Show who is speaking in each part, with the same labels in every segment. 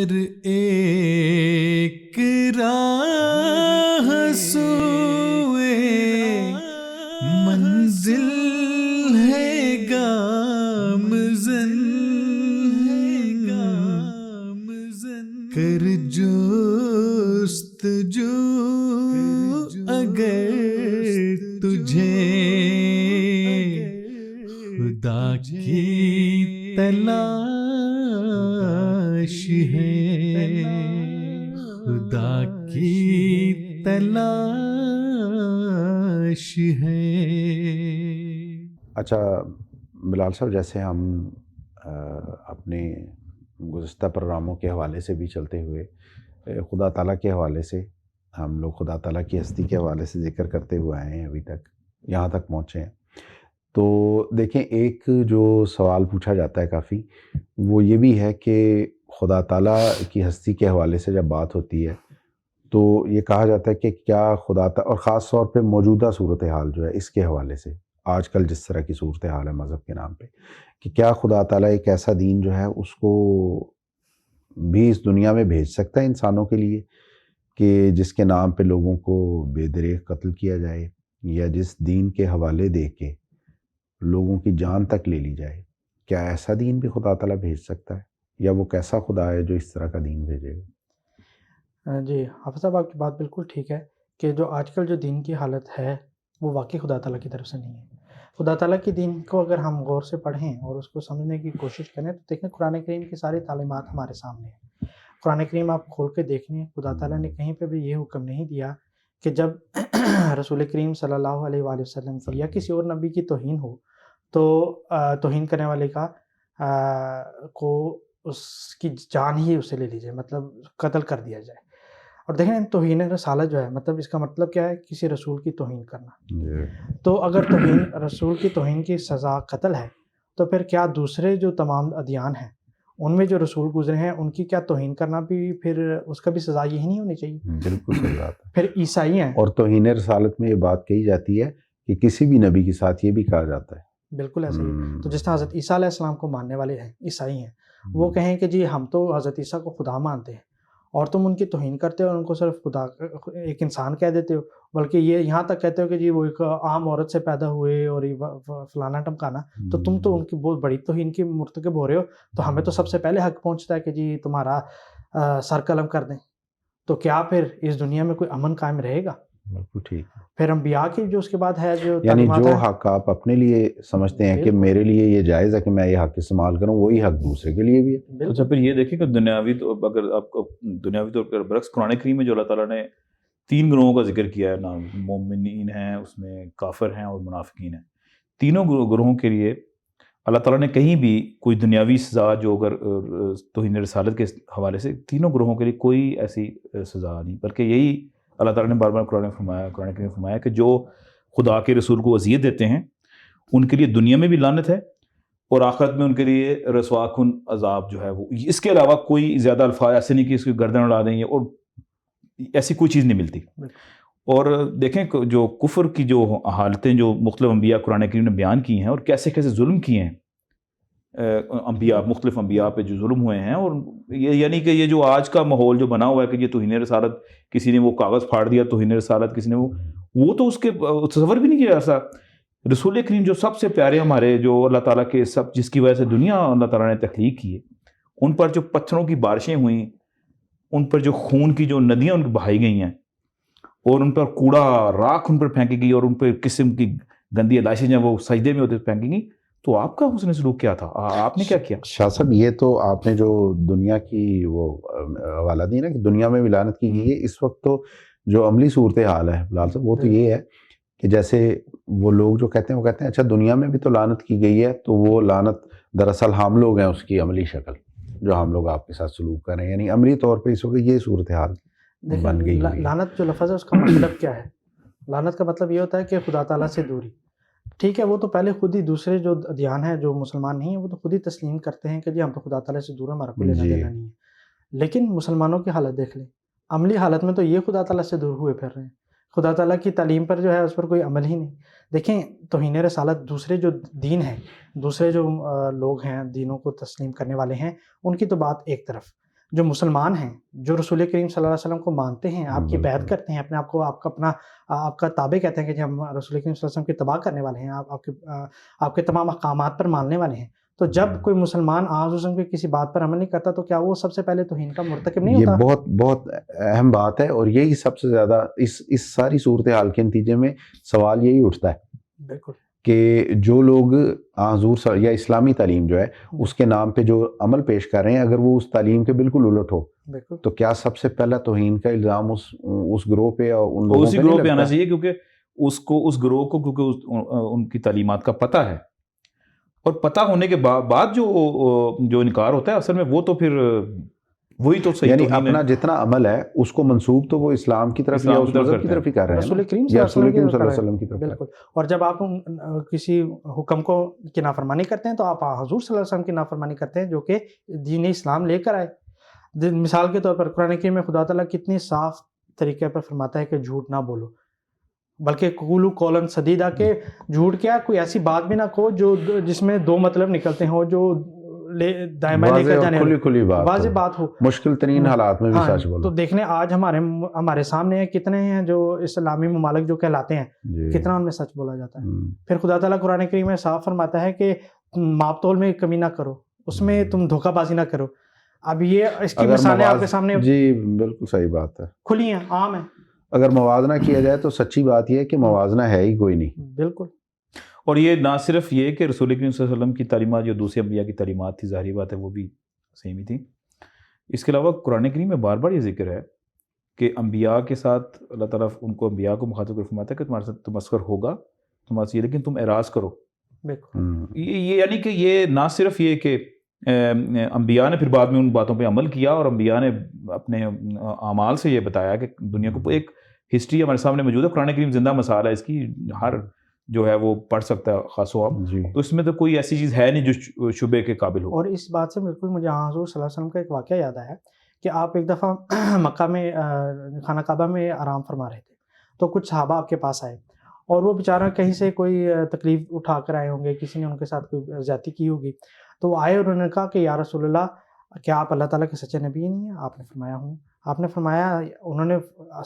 Speaker 1: ہر ایک راہ سوئے منزل ہے گامزن، کر جستجو اگر تجھے خدا کی تلاش ہے، خدا کی تلاش ہے۔
Speaker 2: اچھا بلال صاحب، جیسے ہم اپنے گزشتہ پروگراموں کے حوالے سے بھی چلتے ہوئے خدا تعالیٰ کے حوالے سے ہم لوگ خدا تعالیٰ کی ہستی کے حوالے سے ذکر کرتے ہوئے آئے ہیں، ابھی تک یہاں تک پہنچے ہیں۔ تو دیکھیں، ایک جو سوال پوچھا جاتا ہے کافی، وہ یہ بھی ہے کہ خدا تعالیٰ کی ہستی کے حوالے سے جب بات ہوتی ہے تو یہ کہا جاتا ہے کہ کیا خدا تعالیٰ، اور خاص طور پہ موجودہ صورتحال جو ہے اس کے حوالے سے، آج کل جس طرح کی صورتحال ہے مذہب کے نام پہ، کہ کیا خدا تعالیٰ ایک ایسا دین جو ہے اس کو بھی اس دنیا میں بھیج سکتا ہے انسانوں کے لیے، کہ جس کے نام پہ لوگوں کو بے دریغ قتل کیا جائے، یا جس دین کے حوالے دے کے لوگوں کی جان تک لے لی جائے؟ کیا ایسا دین بھی خدا تعالیٰ بھیج سکتا ہے، یا وہ کیسا خدا ہے جو اس طرح کا دین بھیجے گا؟
Speaker 3: جی حافظ صاحب، آپ کی بات بالکل ٹھیک ہے کہ جو آج کل جو دین کی حالت ہے وہ واقعی خدا تعالیٰ کی طرف سے نہیں ہے۔ خدا تعالیٰ کی دین کو اگر ہم غور سے پڑھیں اور اس کو سمجھنے کی کوشش کریں تو دیکھیں قرآن کریم کی ساری تعلیمات ہمارے سامنے ہیں۔ قرآن کریم آپ کھول کے دیکھ لیں، خدا تعالیٰ نے کہیں پہ بھی یہ حکم نہیں دیا کہ جب رسول کریم صلی اللہ علیہ وآلہ وسلم کی یا کسی اور نبی کی توہین ہو تو توہین کرنے والے کا کو اس کی جان ہی اسے لے لی جائے، مطلب قتل کر دیا جائے۔ اور دیکھیں توہین رسالت جو ہے، مطلب اس کا مطلب کیا ہے؟ کسی رسول کی توہین کرنا۔ تو اگر رسول کی توہین کی سزا قتل ہے تو پھر کیا دوسرے جو تمام ادیان ہیں ان میں جو رسول گزرے ہیں ان کی کیا توہین کرنا بھی پھر اس کا بھی سزا یہی نہیں ہونی چاہیے؟
Speaker 2: بالکل صحیح بات ہے۔
Speaker 3: پھر عیسائی ہیں،
Speaker 2: اور توہین رسالت میں یہ بات کہی جاتی ہے کہ کسی بھی نبی کے ساتھ یہ بھی کہا جاتا ہے۔
Speaker 3: بالکل ایسا ہی۔ تو جس طرح حضرت عیسیٰ علیہ السلام کو ماننے والے ہیں، عیسائی ہیں، وہ کہیں کہ جی ہم تو حضرت عیسیٰ کو خدا مانتے ہیں اور تم ان کی توہین کرتے ہو اور ان کو صرف خدا ایک انسان کہہ دیتے ہو، بلکہ یہ یہاں تک کہتے ہو کہ جی وہ ایک عام عورت سے پیدا ہوئے اور فلانا ٹمکانا، تو تم تو ان کی بہت بڑی توہین کی مرتکب ہو رہے ہو، تو ہمیں تو سب سے پہلے حق پہنچتا ہے کہ جی تمہارا سر قلم کر دیں۔ تو کیا پھر اس دنیا میں کوئی امن قائم رہے گا؟
Speaker 2: بالکل ٹھیک۔
Speaker 3: پھر انبیاء کی جو اس کے بعد ہے جو
Speaker 2: یعنی
Speaker 3: تعلیمات
Speaker 2: جو
Speaker 3: ہیں،
Speaker 2: حق آپ اپنے لیے سمجھتے ہیں کہ میرے لیے یہ جائز ہے کہ میں یہ حق استعمال کروں، وہی حق دوسرے کے لیے بھی ہے۔
Speaker 4: اچھا، پھر یہ دیکھیں کہ دنیاوی تو اگر آپ دنیاوی طور پر برعکس قرآن کریم میں جو اللہ تعالیٰ نے 3 گروہوں کا ذکر کیا ہے، نا مومنین ہیں، اس میں کافر ہیں اور منافقین ہیں، تینوں گروہوں کے لیے اللہ تعالیٰ نے کہیں بھی کوئی دنیاوی سزا جو اگر توہین رسالت کے حوالے سے تینوں گروہوں کے لیے کوئی ایسی سزا نہیں، بلکہ یہی اللہ تعالیٰ نے بار بار قرآن کریم فرمایا کہ جو خدا کے رسول کو اذیت دیتے ہیں ان کے لیے دنیا میں بھی لعنت ہے اور آخرت میں ان کے لیے رسوا کن عذاب جو ہے وہ، اس کے علاوہ کوئی زیادہ الفاظ ایسے نہیں کہ اس کی گردن اڑا دیں اور ایسی کوئی چیز نہیں ملتی۔ اور دیکھیں جو کفر کی جو حالتیں جو مختلف انبیاء قرآن کریم نے بیان کی ہیں اور کیسے کیسے ظلم کیے ہیں مختلف انبیاء پہ جو ظلم ہوئے ہیں، اور یہ یعنی کہ یہ جو آج کا ماحول جو بنا ہوا ہے کہ یہ توہین رسالت، کسی نے وہ کاغذ پھاڑ دیا توہین رسالت، کسی نے وہ تو اس کے تصور بھی نہیں کیا ایسا۔ رسول کریم جو سب سے پیارے ہمارے، جو اللہ تعالیٰ کے سب، جس کی وجہ سے دنیا اللہ تعالیٰ نے تخلیق کی ہے، ان پر جو پتھروں کی بارشیں ہوئیں، ان پر جو خون کی جو ندیاں ان کی بہائی گئی ہیں اور ان پر کوڑا راکھ ان پر پھینکی گئی اور ان پہ قسم کی گندی ادائشیں جب وہ سجدے میں ہوتے پھینکی گئی، تو آپ کا حسن سلوک کیا تھا؟ آپ نے کیا کیا؟
Speaker 2: شاہ صاحب، یہ تو آپ نے جو دنیا کی وہ حوالہ دی نا کہ دنیا میں ولانت کی گئی ہے، اس وقت تو جو عملی صورتحال ہے بلال صاحب وہ تو یہ ہے کہ جیسے وہ لوگ جو کہتے ہیں وہ کہتے ہیں اچھا دنیا میں بھی تو لعنت کی گئی ہے، تو وہ لعنت دراصل ہم لوگ ہیں اس کی عملی شکل جو ہم لوگ آپ کے ساتھ سلوک کر رہے ہیں، یعنی عملی طور پہ اس وقت یہ صورتحال بن گئی ہے۔
Speaker 3: لعنت جو لفظ ہے اس کا مطلب کیا ہے؟ لعنت کا مطلب یہ ہوتا ہے کہ خدا تعالیٰ سے دوری۔ ٹھیک ہے، وہ تو پہلے خود ہی دوسرے جو ادیان ہیں جو مسلمان نہیں ہیں وہ تو خود ہی تسلیم کرتے ہیں کہ جی ہم تو خدا تعالیٰ سے دور ہیں، ہمارا کوئی لینا دینا نہیں ہے، لیکن مسلمانوں کی حالت دیکھ لیں، عملی حالت میں تو یہ خدا تعالیٰ سے دور ہوئے پھر رہے ہیں، خدا تعالیٰ کی تعلیم پر جو ہے اس پر کوئی عمل ہی نہیں۔ دیکھیں توہین رسالت دوسرے جو دین ہیں، دوسرے جو لوگ ہیں دینوں کو تسلیم کرنے والے ہیں، ان کی تو بات ایک طرف، جو مسلمان ہیں، جو رسول کریم صلی اللہ علیہ وسلم کو مانتے ہیں، آپ کی بیعت
Speaker 2: بالکل۔
Speaker 3: کرتے ہیں، اپنے آپ کو آپ کا تابع کہتے ہیں کہ جی ہم رسول کریم صلی اللہ علیہ وسلم کی اتباع کرنے والے ہیں، آپ کے تمام احکامات پر ماننے والے ہیں، تو جب کوئی مسلمان آج وسلم کی کسی بات پر عمل نہیں کرتا تو کیا وہ سب سے پہلے توہین کا مرتکب نہیں
Speaker 2: یہ
Speaker 3: ہوتا؟
Speaker 2: بہت بہت اہم بات ہے، اور یہی سب سے زیادہ اس ساری صورتحال کے نتیجے میں سوال یہی اٹھتا ہے
Speaker 3: بالکل
Speaker 2: کہ جو لوگ حضور یا اسلامی تعلیم جو ہے اس کے نام پہ جو عمل پیش کر رہے ہیں، اگر وہ اس تعلیم کے بالکل الٹ ہو
Speaker 3: بالکل
Speaker 2: تو کیا سب سے پہلا توہین کا الزام اس گروہ پہ اور ان لوگوں
Speaker 4: اسی
Speaker 2: پہ
Speaker 4: گروہ
Speaker 2: نہیں
Speaker 4: پہ آنا
Speaker 2: لگتا؟
Speaker 4: چاہیے، کیونکہ اس گروہ کو کیونکہ ان کی تعلیمات کا پتہ ہے، اور پتہ ہونے کے بعد جو انکار ہوتا ہے اصل میں وہ تو پھر وہی تو صحیح
Speaker 2: یعنی
Speaker 4: توہین ہے۔
Speaker 2: اپنا جتنا عمل ہے اس کو منسوب تو وہ اسلام کی طرف یا
Speaker 4: اسلام
Speaker 2: اس
Speaker 4: کی طرف
Speaker 2: مذہب کی
Speaker 4: کرتے
Speaker 2: طرف ہی کر رہے ہیں
Speaker 3: رسول
Speaker 2: نا،
Speaker 3: کریم صلی
Speaker 2: یا
Speaker 3: اللہ
Speaker 2: رسول
Speaker 3: علیہ
Speaker 2: کریم صلی اللہ
Speaker 3: وسلم
Speaker 2: علیہ وسلم کی طرف
Speaker 3: بالکل، اور جب آپ کسی حکم کی نافرمانی کرتے ہیں تو آپ حضور صلی اللہ علیہ وسلم کی نافرمانی کرتے ہیں جو کہ دین اسلام لے کر آئے۔ مثال کے طور پر قرآن کریم میں خدا تعالیٰ کتنی صاف طریقے پر فرماتا ہے کہ جھوٹ نہ بولو، بلکہ قولوا قولا سدیدا، کہ جھوٹ کیا کوئی ایسی بات بھی نہ کہو جس میں دو مطلب نکلتے ہوں، جو دائیں بائیں لے
Speaker 2: واضح
Speaker 3: کر
Speaker 2: اور
Speaker 3: جانے
Speaker 2: کھلی کھلی بات
Speaker 3: واضح
Speaker 2: ہو،
Speaker 3: بات ہو۔
Speaker 2: مشکل ترین حالات میں بھی
Speaker 3: ہاں،
Speaker 2: سچ
Speaker 3: تو
Speaker 2: بولو۔
Speaker 3: دیکھنے آج ہمارے سامنے ہیں کتنے ہیں جو اسلامی ممالک جو کہلاتے ہیں،
Speaker 2: جی
Speaker 3: کتنا ان میں سچ بولا جاتا ہے۔
Speaker 2: ہم،
Speaker 3: پھر خدا تعالیٰ قرآن کریم میں صاف فرماتا ہے کہ ماپ تول میں کمی نہ کرو، اس میں تم دھوکہ بازی نہ کرو۔ اب یہ اس کی
Speaker 2: اگر
Speaker 3: مثالیں آپ کے سامنے
Speaker 2: جی بالکل صحیح بات ہے،
Speaker 3: کھلی ہیں، عام ہیں۔
Speaker 2: اگر موازنہ کیا جائے تو سچی بات یہ ہے کہ موازنہ ہے ہی کوئی نہیں۔
Speaker 3: بالکل
Speaker 4: اور یہ نہ صرف یہ کہ رسول کریم صلی اللہ علیہ وسلم کی تعلیمات جو دوسرے انبیاء کی تعلیمات تھی، ظاہری بات ہے وہ بھی صحیح ہی تھی، اس کے علاوہ قرآن کریم میں بار بار یہ ذکر ہے کہ انبیاء کے ساتھ اللہ تعالیٰ ان کو انبیاء کو مخاطب کر فرماتا ہے کہ تمہارے ساتھ تمسخر ہوگا تمہارے سے، لیکن تم اعراض کرو۔
Speaker 3: بالکل
Speaker 2: ہم،
Speaker 4: یہ یعنی کہ یہ نہ صرف یہ کہ انبیاء نے پھر بعد میں ان باتوں پہ عمل کیا، اور انبیاء نے اپنے اعمال سے یہ بتایا کہ دنیا کو ایک ہسٹری ہمارے سامنے موجود ہے، قرآن کریم زندہ مثال ہے اس کی، ہر جو ہے وہ پڑھ سکتا ہے خاص و عام،
Speaker 2: جی
Speaker 4: تو اس میں تو کوئی ایسی چیز ہے نہیں جو شبے کے قابل ہو۔
Speaker 3: اور اس بات سے بالکل مجھے حضور صلی اللہ علیہ وسلم کا ایک واقعہ یاد آیا کہ آپ ایک دفعہ مکہ میں خانہ کعبہ میں آرام فرما رہے تھے، تو کچھ صحابہ آپ کے پاس آئے، اور وہ بیچارہ کہیں سے کوئی تکلیف اٹھا کر آئے ہوں گے، کسی نے ان کے ساتھ کوئی زیادتی کی ہوگی، تو وہ آئے اور انہوں نے کہا کہ یا رسول اللہ کیا آپ اللہ تعالیٰ کے سچے نبی نہیں ہیں؟ آپ نے فرمایا ہوں۔ آپ نے فرمایا، انہوں نے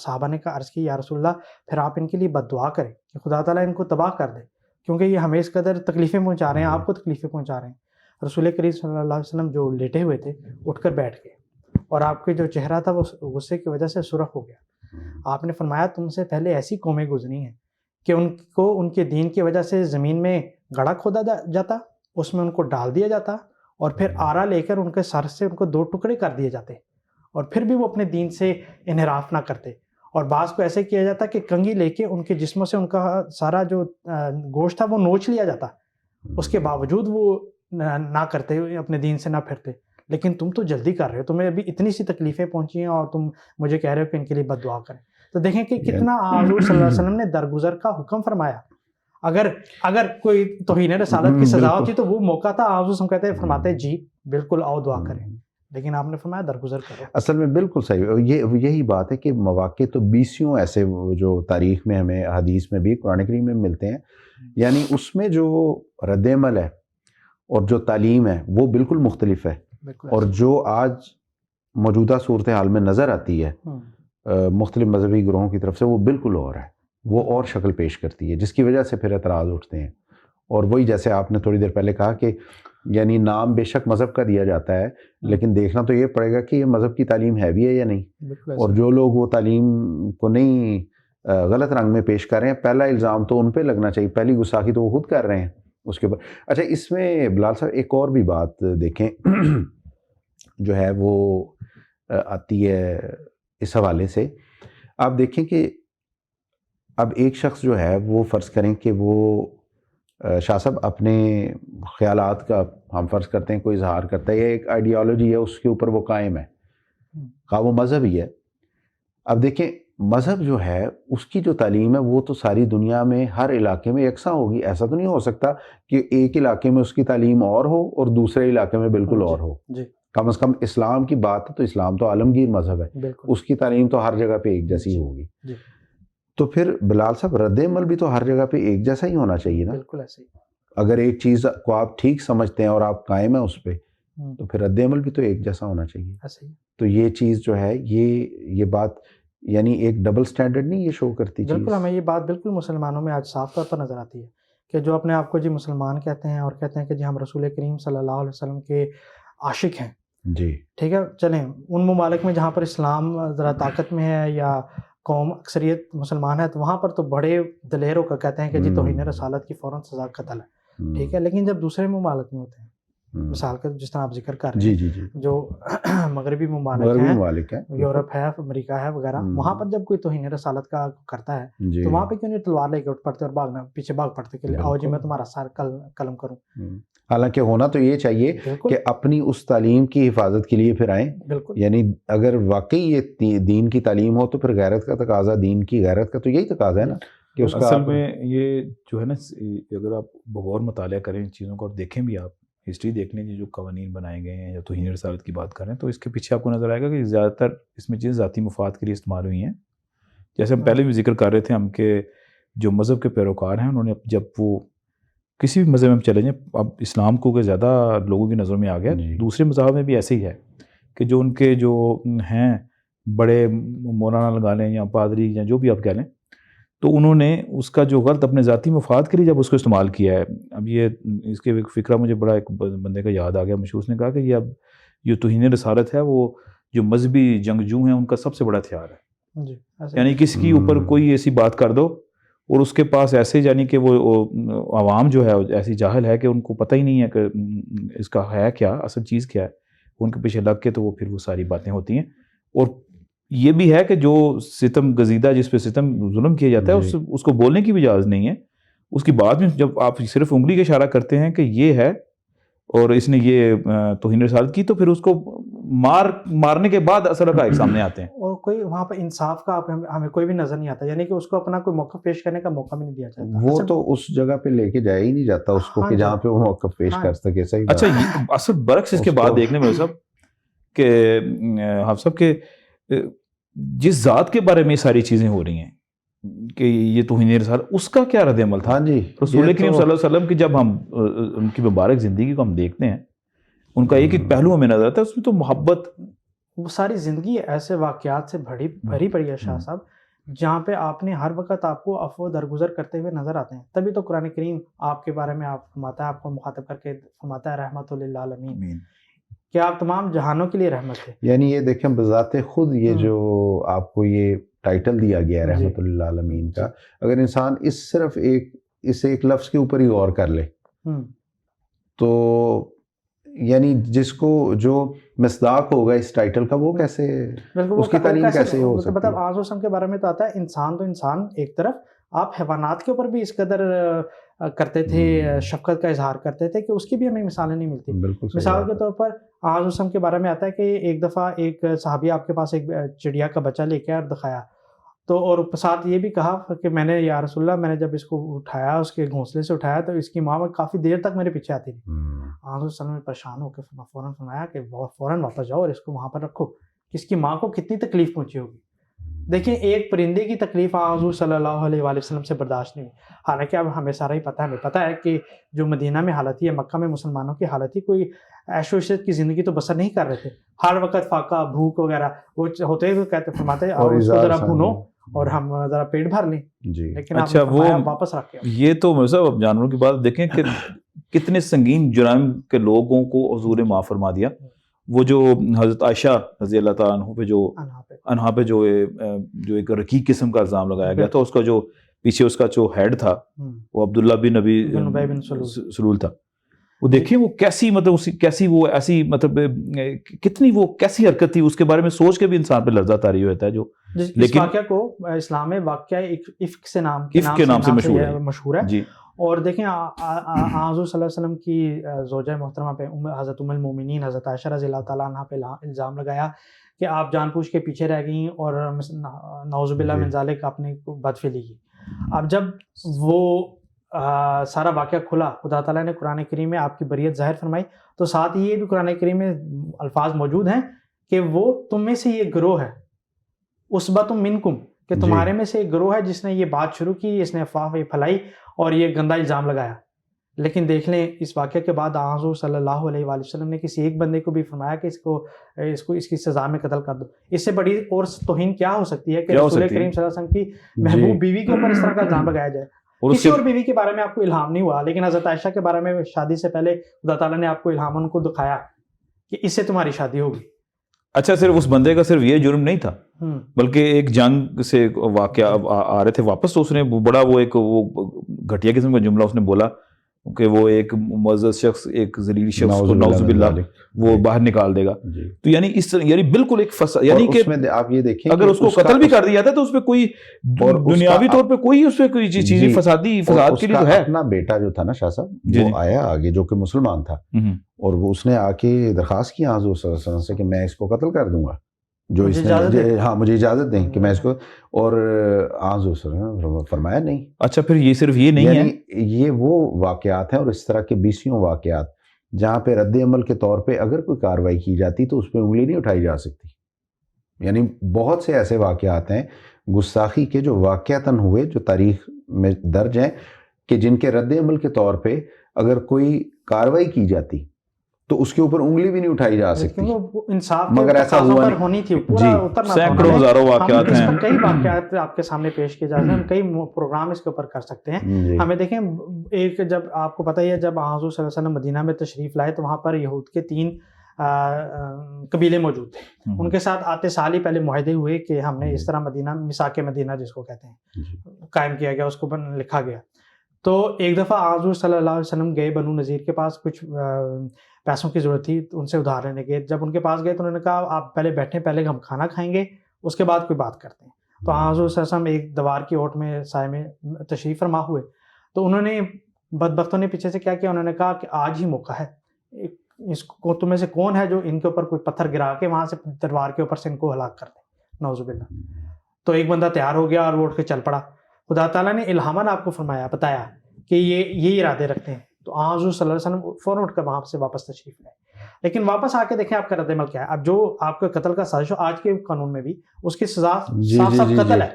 Speaker 3: صحابہ نے عرض کی یا رسول اللہ پھر آپ ان کے لیے بد دعا کریں کہ خدا تعالیٰ ان کو تباہ کر دے، کیونکہ یہ ہمیں اس قدر تکلیفیں پہنچا رہے ہیں، آپ کو تکلیفیں پہنچا رہے ہیں۔ رسول کریم صلی اللہ علیہ وسلم جو لیٹے ہوئے تھے اٹھ کر بیٹھ گئے، اور آپ کے جو چہرہ تھا وہ غصے کی وجہ سے سرخ ہو گیا۔ آپ نے فرمایا تم سے پہلے ایسی قومیں گزری ہیں کہ ان کو ان کے دین کی وجہ سے زمین میں گڑھا کھودا جاتا، اس میں ان کو ڈال دیا جاتا، اور پھر آرا لے کر ان کے سر سے ان کو دو ٹکڑے کر دیے جاتے، اور پھر بھی وہ اپنے دین سے انحراف نہ کرتے، اور بعض کو ایسے کیا جاتا کہ کنگھی لے کے ان کے جسموں سے ان کا سارا جو گوشت تھا وہ نوچ لیا جاتا، اس کے باوجود وہ نہ کرتے، اپنے دین سے نہ پھرتے۔ لیکن تم تو جلدی کر رہے ہو، تمہیں ابھی اتنی سی تکلیفیں پہنچی ہیں اور تم مجھے کہہ رہے ہو کہ ان کے لیے بد دعا کریں۔ تو دیکھیں کہ کتنا حضور صلی اللہ علیہ وسلم نے درگزر کا حکم فرمایا۔ اگر کوئی توہین رسالت کی سزا ہوتی تو وہ موقع تھا، حضور صلی اللہ علیہ وسلم کہتے فرماتے جی بالکل آؤ دعا کریں، لیکن آپ نے فرمایا درگزر کرو۔
Speaker 2: اصل میں بالکل صحیح، یہی بات ہے کہ مواقع تو بیسیوں ایسے جو تاریخ میں ہمیں حدیث میں بھی قرآن کریم میں ملتے ہیں، یعنی اس میں جو رد عمل ہے اور جو تعلیم ہے وہ بالکل مختلف ہے،
Speaker 3: بالکل
Speaker 2: اور جو آج موجودہ صورتحال میں نظر آتی ہے مختلف مذہبی گروہوں کی طرف سے وہ بالکل اور ہے، وہ اور شکل پیش کرتی ہے، جس کی وجہ سے پھر اعتراض اٹھتے ہیں۔ اور وہی جیسے آپ نے تھوڑی دیر پہلے کہا کہ یعنی نام بے شک مذہب کا دیا جاتا ہے، لیکن دیکھنا تو یہ پڑے گا کہ یہ مذہب کی تعلیم ہے بھی ہے یا نہیں،
Speaker 3: بالکل
Speaker 2: اور جو لوگ وہ تعلیم کو نہیں غلط رنگ میں پیش کر رہے ہیں، پہلا الزام تو ان پہ لگنا چاہیے، پہلی گستاخی تو وہ خود کر رہے ہیں اس کے بعد۔ اچھا، اس میں بلال صاحب ایک اور بھی بات دیکھیں جو ہے وہ آتی ہے اس حوالے سے، آپ دیکھیں کہ اب ایک شخص جو ہے وہ فرض کریں کہ وہ شاہ صاحب اپنے خیالات کا ہم فرض کرتے ہیں کوئی اظہار کرتا ہے، یا ایک آئیڈیالوجی ہے اس کے اوپر وہ قائم ہے، خواہ وہ مذہب ہی ہے۔ اب دیکھیں مذہب جو ہے اس کی جو تعلیم ہے وہ تو ساری دنیا میں ہر علاقے میں یکساں ہوگی، ایسا تو نہیں ہو سکتا کہ ایک علاقے میں اس کی تعلیم اور ہو اور دوسرے علاقے میں بالکل اور ہو۔
Speaker 3: جی
Speaker 2: کم از کم اسلام کی بات ہے تو اسلام تو عالمگیر مذہب ہے،
Speaker 3: بالکل
Speaker 2: اس کی تعلیم تو ہر جگہ پہ ایک جیسی ہوگی۔
Speaker 3: جی
Speaker 2: تو پھر بلال صاحب رد عمل بھی تو ہر جگہ پہ ایک جیسا ہی ہونا چاہیے نا۔
Speaker 3: بالکل ایسے ہی۔
Speaker 2: اگر ایک چیز کو آپ ٹھیک سمجھتے ہیں اور آپ قائم ہیں اس پہ، تو پھر رد عمل بھی تو ایک جیسا ہونا چاہیے.
Speaker 3: ایسے ہی
Speaker 2: تو یہ چیز جو ہے یہ بات یعنی ایک ڈبل سٹینڈرڈ نہیں یہ شو کرتی چیز.
Speaker 3: بالکل ہمیں یہ بات بالکل مسلمانوں میں آج صاف طور پر نظر آتی ہے کہ جو اپنے آپ کو جی مسلمان کہتے ہیں اور کہتے ہیں کہ جی ہم رسول کریم صلی اللہ علیہ وسلم کے عاشق ہیں.
Speaker 2: جی
Speaker 3: ٹھیک ہے چلیں ان ممالک میں جہاں پر اسلام ذرا طاقت میں ہے یا قوم اکثریت مسلمان ہے تو وہاں پر تو بڑے دلیر ہو کر کہتے ہیں کہ جی توہین رسالت کی فوراً سزا قتل ہے. ٹھیک ہے لیکن جب دوسرے ممالک میں ہوتے ہیں مثال کے جس طرح آپ ذکر کر رہے ہیں
Speaker 2: جی
Speaker 3: جو مغربی ممالک ہیں
Speaker 2: ہے
Speaker 3: یورپ ہے امریکہ ہے وغیرہ وہاں پر جب کوئی توہین رسالت کا کرتا ہے تو وہاں پہ کیوں نہیں تلوار لے کے اٹھ پڑتے اور بھاگنا پیچھے بھاگ پڑتے کہ آؤ جی میں تمہارا سر قلم کروں.
Speaker 2: حالانکہ ہونا تو یہ چاہیے کہ اپنی اس تعلیم کی حفاظت کے لیے پھر آئیں.
Speaker 3: بالکل
Speaker 2: یعنی اگر واقعی یہ دین کی تعلیم ہو تو پھر غیرت کا تقاضا دین کی غیرت کا تو یہی تقاضا ہے نا کہ اس کا
Speaker 4: اصل میں یہ جو ہے نا اگر آپ بغور مطالعہ کریں ان چیزوں کو اور دیکھیں بھی آپ ہسٹری دیکھ لیں جو قوانین بنائے گئے ہیں یا توہین رسالت کی بات کریں تو اس کے پیچھے آپ کو نظر آئے گا کہ زیادہ تر اس میں چیزیں ذاتی مفاد کے لیے استعمال ہوئی ہیں. جیسے ہم پہلے بھی ذکر کر رہے تھے ہم کہ جو مذہب کے پیروکار ہیں انہوں نے جب وہ کسی بھی مذہب میں ہم چلے جائیں اب اسلام کو کہ زیادہ لوگوں کی نظروں میں آ گیا دوسرے مذاہب میں بھی ایسے ہی ہے کہ جو ان کے جو ہیں بڑے مولانا لگا لیں یا پادری یا جو بھی آپ کہہ لیں تو انہوں نے اس کا جو غلط اپنے ذاتی مفاد کے لیے جب اس کو استعمال کیا ہے. اب یہ اس کے ایک فکرہ مجھے بڑا ایک بندے کا یاد آ گیا مشہور نے کہا کہ یہ اب جو توہین رسالت ہے وہ جو مذہبی جنگجو ہیں ان کا سب سے بڑا ہتھیار ہے. یعنی کسی کے اوپر کوئی ایسی بات کر دو اور اس کے پاس ایسے یعنی کہ وہ عوام جو ہے ایسی جاہل ہے کہ ان کو پتہ ہی نہیں ہے کہ اس کا ہے کیا اصل چیز کیا ہے ان کے پیچھے لگ کے تو وہ پھر وہ ساری باتیں ہوتی ہیں. اور یہ بھی ہے کہ جو ستم گزیدہ جس پہ ستم ظلم کیا جاتا ہے اس کو بولنے کی بھی اجازت نہیں ہے. اس کی بعد میں جب آپ صرف انگلی کا اشارہ کرتے ہیں کہ یہ ہے اور اس نے یہ توہین رسالت کی تو پھر اس کو مارنے کے بعد اثر حقائق سامنے آتے ہیں
Speaker 3: اور کوئی وہاں پہ انصاف کا ہمیں کوئی بھی نظر نہیں آتا یعنی کہ اس کو اپنا کوئی موقف پیش کرنے کا موقع بھی نہیں دیا جاتا.
Speaker 2: وہ تو اس جگہ پہ لے کے جایا ہی نہیں جاتا اس کو کہ جہاں پہ وہ موقف پیش کر سکے. صحیح
Speaker 4: اچھا اصل برعکس اس کے بعد دیکھنے میں صاحب کہ حافظ صاحب کہ جس ذات کے بارے میں یہ ساری چیزیں ہو رہی ہیں کہ یہ توہین رسالت اس کا کیا رد عمل تھا.
Speaker 2: ہاں جی
Speaker 4: رسول کریم صلی اللہ علیہ وسلم کی جب ہم ان کی مبارک زندگی کو ہم دیکھتے ہیں ان کا ایک پہلو ہمیں نظر آتا ہے اس میں تو محبت
Speaker 3: وہ ساری زندگی ایسے واقعات سے بھری پڑی ہے شاہ صاحب جہاں پہ آپ نے ہر وقت آپ کو عفو درگزر کرتے ہوئے نظر آتے ہیں. تبھی تو قرآن کریم آپ کے بارے میں آپ فرماتا ہے آپ کو مخاطب کر کے فرماتا ہے رحمت للعالمین کہ آپ تمام جہانوں کے لیے رحمت ہے.
Speaker 2: یعنی یہ دیکھیں بذات خود یہ جو آپ کو یہ ٹائٹل دیا گیا ہے رحمت للعالمین کا اگر انسان صرف اس ایک لفظ کے اوپر ہی غور کر لے تو یعنی جس کو جو مصداق ہوگا اس ٹائٹل کا وہ کیسے اس کی تعلیم کیسے ہو سکتی ہے.
Speaker 3: مطلب آز و سم کے بارے میں تو آتا ہے انسان تو انسان ایک طرف آپ حیوانات کے اوپر بھی اس قدر کرتے تھے شفقت کا اظہار کرتے تھے کہ اس کی بھی ہمیں مثالیں نہیں ملتی. مثال کے طور پر آز و سم کے بارے میں آتا ہے کہ ایک دفعہ ایک صحابی آپ کے پاس ایک چڑیا کا بچہ لے کے اور دکھایا تو اور ساتھ یہ بھی کہا کہ میں نے یا رسول اللہ میں نے جب اس کو اٹھایا اس کے گھونسلے سے اٹھایا تو اس کی ماں کافی دیر تک میرے پیچھے آتی تھی. آج اس نے پریشان ہو کے فوراً فرمایا کہ فوراً واپس جاؤ اور اس کو وہاں پر رکھو. اس کی ماں کو کتنی تکلیف پہنچی ہوگی. دیکھیں ایک پرندے کی تکلیف حضور صلی اللہ علیہ وآلہ وسلم سے برداشت نہیں ہوئی. حالانکہ اب ہمیں سارا ہی پتہ ہے ہمیں پتہ ہے کہ جو مدینہ میں حالت تھی یا مکہ میں مسلمانوں کی حالت تھی کوئی عیش و عشرت کی زندگی تو بسر نہیں کر رہے تھے. ہر وقت فاقہ بھوک وغیرہ وہ ہوتے ہوئے کہتے فرماتے اور اس کو ذرا بھونو اور ہم ذرا پیٹ بھر لیں. لیکن
Speaker 4: اچھا وہ
Speaker 3: واپس رکھ کے
Speaker 4: یہ تو صاحب اب جانوروں کی بات دیکھیں کہ کتنے سنگین جرائم کے لوگوں کو حضور نے معاف فرما دیا. وہ جو حضرت عائشہ رضی اللہ تعالیٰ عنہ پہ جو انہا پہ جو ایک رقیق قسم کا الزام لگایا گیا تھا اس کا جو پیچھے اس کا جو ہیڈ تھا وہ عبداللہ بن نبی بن سلول تھا. وہ دیکھیں وہ کیسی مطلب کیسی وہ ایسی مطلب کتنی وہ کیسی حرکت تھی اس کے بارے میں سوچ کے بھی انسان پہ لرزہ طاری ہوتا ہے. جو
Speaker 3: لیکن واقعہ کو اسلام میں واقعہ افک سے نام
Speaker 4: سے
Speaker 3: مشہور ہے. اور دیکھیں حضور صلی اللہ علیہ وسلم کی زوجہ محترمہ پہ حضرت ام المومنین حضرت عائشہ رضی اللہ تعالیٰ عنہ پہ الزام لگایا کہ آپ جان بوجھ کے پیچھے رہ گئیں اور نعوذ باللہ من ذالک آپ نے بدفعلی کی. اب جب وہ سارا واقعہ کھلا خدا تعالیٰ نے قرآن کریم میں آپ کی بریت ظاہر فرمائی تو ساتھ ہی یہ بھی قرآن کریم میں الفاظ موجود ہیں کہ وہ تم میں سے یہ گروہ ہے اصبۃ منکم کہ تمہارے میں سے ایک گروہ ہے جس نے یہ بات شروع کی اس نے افواہ پھیلائی اور یہ گندا الزام لگایا. لیکن دیکھ لیں اس واقعے کے بعد حضور صلی اللہ علیہ وآلہ وسلم نے کسی ایک بندے کو بھی فرمایا کہ اس کی سزا میں قتل کر دو. اس سے بڑی اور توہین کیا ہو سکتی ہے کہ رسول کریم صلی اللہ علیہ وسلم کی محبوب بیوی کے اوپر اس طرح کا الزام لگایا جائے. کسی اور بیوی کے بارے میں آپ کو الہام نہیں ہوا، لیکن حضرت عائشہ کے بارے میں شادی سے پہلے خدا تعالیٰ نے آپ کو الہام ان کو دکھایا کہ اس سے تمہاری شادی ہوگی.
Speaker 4: اچھا صرف اس بندے کا صرف یہ جرم نہیں تھا، بلکہ ایک جنگ سے واقعہ آ رہے تھے واپس، تو اس نے بڑا وہ ایک وہ گھٹیا قسم کا جملہ اس نے بولا کہ وہ ایک معزز شخص ایک ذلیل شخص کو نعوذ باللہ وہ باہر نکال دے گا. تو یعنی اس طرح یعنی بالکل ایک یعنی کہ
Speaker 2: آپ یہ دیکھیں
Speaker 4: اگر اس کو قتل بھی کر دیا جاتا ہے تو اس پہ کوئی دنیاوی طور پہ کوئی اس پہ کوئی چیزیں فساد کے لیے تو ہے.
Speaker 2: اپنا بیٹا جو تھا نا شاہ صاحب، وہ آیا آگے جو کہ مسلمان تھا، اور وہ اس نے آ کے درخواست کی حضور صلی اللہ علیہ وسلم سے کہ میں اس کو قتل کر دوں گا، جو اس نے ہاں مجھے اجازت دیں کہ میں اس کو، اور حضور صلی اللہ علیہ وسلم نے فرمایا نہیں.
Speaker 4: اچھا پھر یہ صرف یہ نہیں ہے،
Speaker 2: یہ وہ واقعات ہیں اور اس طرح کے 20 واقعات جہاں پہ رد عمل کے طور پہ اگر کوئی کارروائی کی جاتی تو اس پہ انگلی نہیں اٹھائی جا سکتی. یعنی بہت سے ایسے واقعات ہیں گستاخی کے جو واقعتاً ہوئے، جو تاریخ میں درج ہیں، کہ جن کے رد عمل کے طور پہ اگر کوئی کارروائی کی جاتی تو اس کے اوپر انگلی بھی نہیں اٹھائی جا سکتی.
Speaker 3: انصاف
Speaker 2: مگر ایسا ہوا
Speaker 3: ہونی تھی، پورا اترنا،
Speaker 4: سینکڑوں ہزاروں واقعات ہیں.
Speaker 3: کئی واقعات آپ کے سامنے پیش کیے جاتے ہیں، ہم کئی پروگرام اس کے اوپر کر سکتے ہیں. ہمیں دیکھیں ایک، جب آپ کو پتہ ہی ہے جب حضور صلی اللہ علیہ وسلم مدینہ میں تشریف لائے تو وہاں پر یہود کے 3 قبیلے موجود تھے. ان کے ساتھ آتے سال ہی پہلے معاہدے ہوئے کہ ہم نے اس طرح مدینہ، میثاق مدینہ جس کو کہتے ہیں، قائم کیا گیا، اس کو لکھا گیا. تو ایک دفعہ حضور صلی اللہ علیہ وسلم گئے بنو نذیر کے پاس، کچھ پیسوں کی ضرورت تھی تو ان سے ادھار لینے گئے. جب ان کے پاس گئے تو انہوں نے کہا آپ پہلے بیٹھیں، پہلے ہم کھانا کھائیں گے اس کے بعد کوئی بات کرتے ہیں. تو حضور صلی اللہ علیہ وسلم ایک دیوار کی اوٹ میں سائے میں تشریف فرما ہوئے، تو انہوں نے بدبختوں نے پیچھے سے کیا کیا، انہوں نے کہا کہ آج ہی موقع ہے، اس کو تم میں سے کون ہے جو ان کے اوپر کوئی پتھر گرا کے وہاں سے تلوار کے اوپر سے ان کو ہلاک کر دے، نعوذ باللہ. تو ایک بندہ تیار ہو گیا اور وہ اٹھ کے چل پڑا. خدا تعالیٰ نے الہاماً آپ کو فرمایا، بتایا کہ یہ ارادے رکھتے ہیں. تو حضور صلی اللہ علیہ وسلم فوراً اٹھ کر وہاں سے واپس تشریف لائے. لیکن واپس آ کے دیکھیں آپ کا رد عمل کیا ہے. اب جو آپ کے قتل کا سازش ہو، آج کے قانون میں بھی اس کی سزا صاف صاف قتل ہے.